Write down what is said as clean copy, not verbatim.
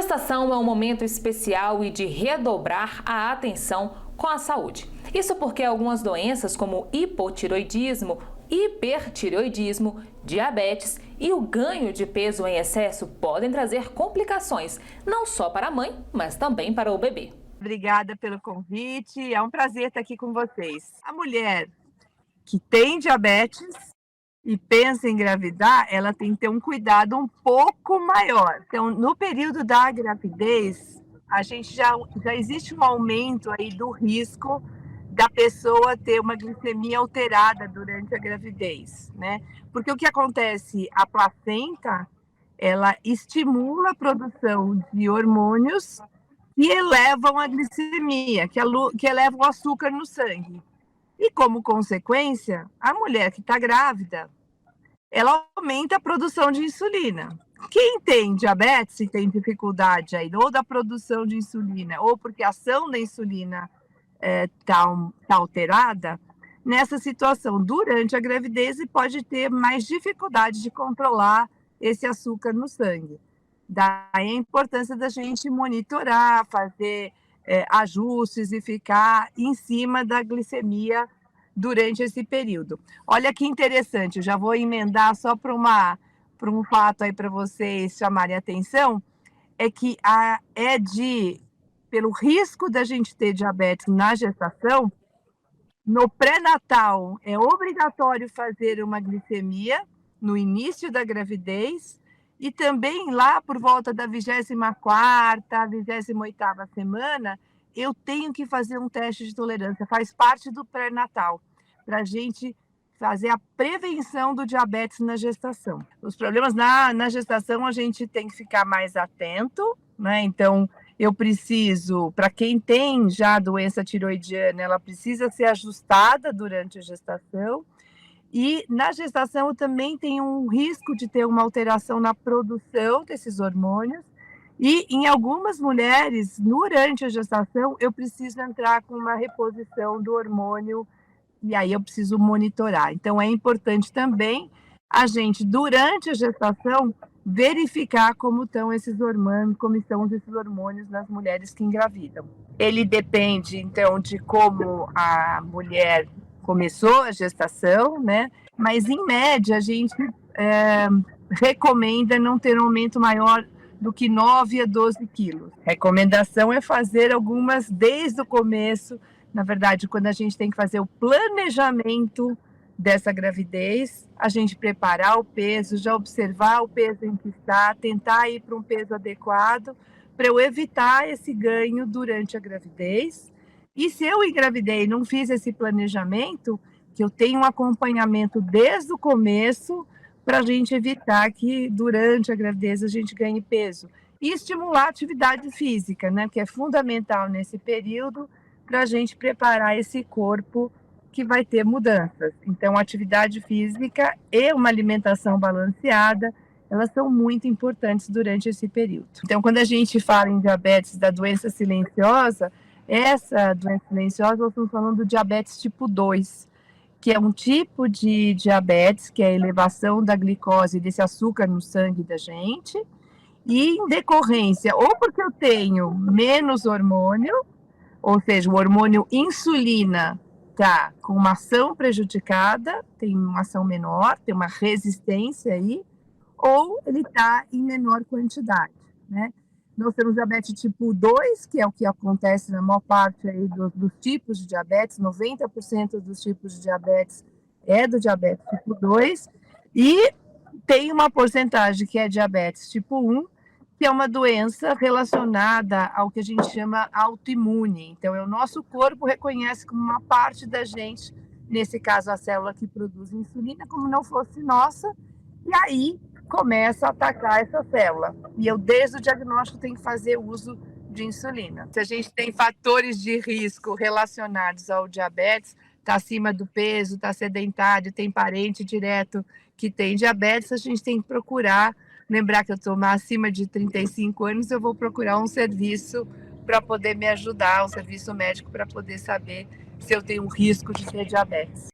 gestação é um momento especial e de redobrar a atenção com a saúde. Isso porque algumas doenças como hipotiroidismo, hipertiroidismo, diabetes e o ganho de peso em excesso podem trazer complicações, não só para a mãe, mas também para o bebê. Obrigada pelo convite, é um prazer estar aqui com vocês. A mulher que tem diabetes e pensa em engravidar, ela tem que ter um cuidado um pouco maior. Então, no período da gravidez, a gente já existe um aumento aí do risco da pessoa ter uma glicemia alterada durante a gravidez, né? Porque o que acontece? A placenta, ela estimula a produção de hormônios que elevam a glicemia, que elevam o açúcar no sangue. E como consequência, a mulher que está grávida, ela aumenta a produção de insulina. Quem tem diabetes e tem dificuldade aí, ou da produção de insulina, ou porque a ação da insulina tá alterada, nessa situação, durante a gravidez, pode ter mais dificuldade de controlar esse açúcar no sangue. Daí a importância da gente monitorar, fazer ajustes e ficar em cima da glicemia durante esse período. Olha que interessante, eu já vou emendar só para um fato aí para vocês chamarem a atenção, é que pelo risco da gente ter diabetes na gestação, no pré-natal é obrigatório fazer uma glicemia no início da gravidez e também lá por volta da 24ª, 28ª semana, eu tenho que fazer um teste de tolerância, faz parte do pré-natal, para a gente fazer a prevenção do diabetes na gestação. Os problemas na gestação a gente tem que ficar mais atento, né? Então, eu preciso, para quem tem já doença tiroidiana, ela precisa ser ajustada durante a gestação. E na gestação eu também tenho um risco de ter uma alteração na produção desses hormônios. E em algumas mulheres, durante a gestação, eu preciso entrar com uma reposição do hormônio e aí eu preciso monitorar. Então é importante também a gente, durante a gestação, verificar como estão esses hormônios, como estão esses hormônios nas mulheres que engravidam. Ele depende, então, de como a mulher começou a gestação, né? Mas, em média, a gente recomenda não ter um aumento maior do que 9 a 12 quilos. Recomendação é fazer algumas desde o começo, na verdade, quando a gente tem que fazer o planejamento dessa gravidez, a gente preparar o peso, já observar o peso em que está, tentar ir para um peso adequado, para eu evitar esse ganho durante a gravidez. E se eu engravidei e não fiz esse planejamento, que eu tenho um acompanhamento desde o começo, para a gente evitar que durante a gravidez a gente ganhe peso. E estimular a atividade física, né, que é fundamental nesse período, para a gente preparar esse corpo que vai ter mudanças. Então, atividade física e uma alimentação balanceada, elas são muito importantes durante esse período. Então, quando a gente fala em diabetes da doença silenciosa, essa doença silenciosa, nós estamos falando do diabetes tipo 2, que é um tipo de diabetes, que é a elevação da glicose, desse açúcar no sangue da gente, e em decorrência, ou porque eu tenho menos hormônio, ou seja, o hormônio insulina está com uma ação prejudicada, tem uma ação menor, tem uma resistência aí, ou ele está em menor quantidade, né? Nós temos diabetes tipo 2, que é o que acontece na maior parte aí dos tipos de diabetes, 90% dos tipos de diabetes é do diabetes tipo 2, e tem uma porcentagem que é diabetes tipo 1, que é uma doença relacionada ao que a gente chama autoimune. Então, o nosso corpo reconhece como uma parte da gente, nesse caso a célula que produz insulina, como não fosse nossa, e aí começa a atacar essa célula. E eu, desde o diagnóstico, tenho que fazer uso de insulina. Se a gente tem fatores de risco relacionados ao diabetes, está acima do peso, está sedentário, tem parente direto que tem diabetes, a gente tem que procurar. Lembrar que eu estou acima de 35 anos, eu vou procurar um serviço para poder me ajudar, um serviço médico para poder saber se eu tenho um risco de ter diabetes.